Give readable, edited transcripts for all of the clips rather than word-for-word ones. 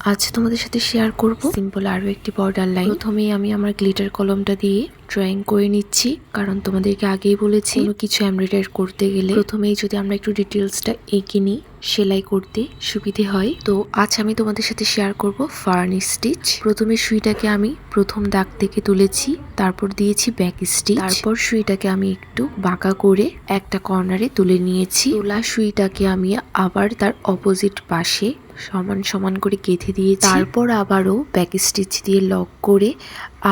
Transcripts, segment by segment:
আজ তোমাদের সাথে শেয়ার করব সিম্পল আরো একটি বর্ডার লাইন। প্রথমেই আমি আমার গ্লিটার কলমটা দিয়ে ড্রয়িং করে নিচ্ছি, কারণ তোমাদেরকে আগেই বলেছি কোনো কিছু এমব্রয়ডারি করতে গেলে প্রথমেই যদি আমরা একটু ডিটেলসটা এঁকে নিই সেলাই করতে সুবিধে হয়। তো আজ আমি তোমাদের সাথে শেয়ার করব ফার্নিশ স্টিচ। প্রথমে সুইটাকে আমি প্রথম দাগ থেকে তুলেছি, তারপর দিয়েছি ব্যাক স্টিচ, তারপর সুইটাকে আমি একটু বাঁকা করে একটা কর্নারে তুলে নিয়েছি। তোলা সুইটাকে আমি আবার তার অপোজিট পাশে সমান সমান করে গেঁথে দিয়েছি। তারপর আবারও ব্যাক স্টিচ দিয়ে লক করে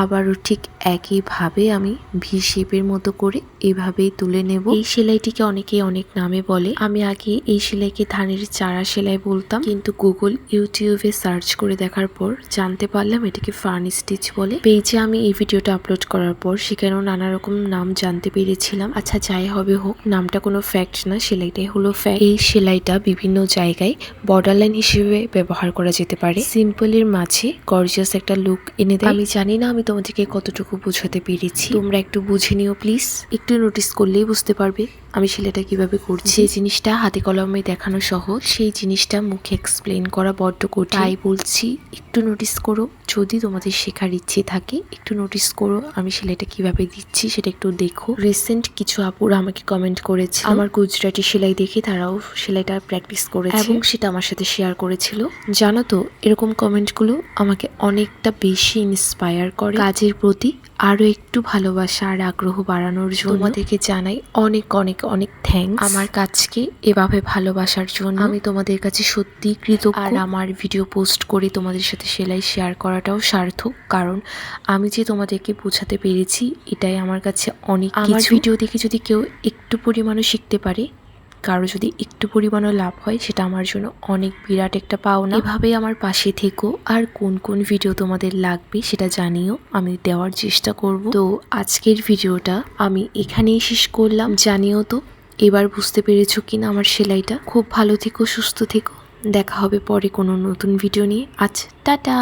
আবারও ঠিক একইভাবে আমি ভি শেপের মতো করে এভাবেই তুলে নেব। এই সেলাইটিকে অনেকেই অনেক নামে বলে। আমি আগে এই সেলাইকে ধানের চারা সেলাই বলতাম, কিন্তু গুগল ইউটিউবে সার্চ করে দেখার পর জানতে পারলাম এটাকে ফার্নিশ স্টিচ বলে। পেজে আমি এই ভিডিওটা আপলোড করার পর সেখানেও নানা রকম নাম জানতে পেরেছিলাম। আচ্ছা, যাই হবে হোক, নামটা কোনো ফ্যাক্ট না, সেলাইটাই হলো ফ্যাক্ট। এই সেলাইটা বিভিন্ন জায়গায় বর্ডার লাইন হিসেবে ব্যবহার করা যেতে পারে। সিম্পলের মাঝে গর্জিয়াস একটা লুক এনে দেয়। আমি জানি না আমি তোমাদেরকে কতটুকু বোঝাতে পেরেছি, তোমরা একটু বুঝে নিও প্লিজ। একটু নোটিস করলেই বুঝতে পারবে আমি সেলাইটা কিভাবে করছি। যে জিনিসটা হাতে কলমে দেখানো সহজ, সেই জিনিসটা মুখে এক্সপ্লেন করা বড্ড কঠিন। তাই বলছি একটু নোটিস করো, যদি তোমাদের শেখার ইচ্ছে থাকে একটু নোটিস করো আমি সেলাইটা কিভাবে দিচ্ছি, সেটা একটু দেখো। রিসেন্ট কিছু আপুরা আমাকে কমেন্ট করেছে আমার গুজরাটি সেলাই দেখে তারাও সেলাইটা প্র্যাকটিস করেছে এবং সেটা আমার সাথে শেয়ার করেছিল। জানো তো, এরকম কমেন্টগুলো আমাকে অনেকটা বেশি ইন্সপায়ার করে কাজের প্রতি আরো একটু ভালোবাসা আর আগ্রহ বাড়ানোর জন্য। তোমাদেরকে জানাই অনেক অনেক অনেক থ্যাঙ্কস আমার কাজকে এভাবে ভালোবাসার জন্য। আমি তোমাদের কাছে সত্যি কৃতজ্ঞ। আর আমার ভিডিও পোস্ট করে তোমাদের সাথে সেলাই শেয়ার করাটাও সার্থক, কারণ আমি যে তোমাদেরকে বোঝাতে পেরেছি এটাই আমার কাছে অনেক কিছু। আমার ভিডিও দেখে যদি কেউ একটু পরিমাণও শিখতে পারে, কারো যদি একটু পরিমাণও লাভ হয়, সেটা আমার জন্য অনেক বিরাট একটা পাওনা। এভাবেই আমার পাশে থেকো, আর কোন কোন ভিডিও তোমাদের লাগবে সেটা জানিও, আমি দেওয়ার চেষ্টা করব। তো আজকের ভিডিওটা আমি এখানেই শেষ করলাম। জানিও তো এবার বুঝতে পেরেছো কিনা আমার সেলাইটা। খুব ভালো থেকো, সুস্থ থেকো, দেখা হবে পরে কোনো নতুন ভিডিও নিয়ে। আচ্ছা, টাটা।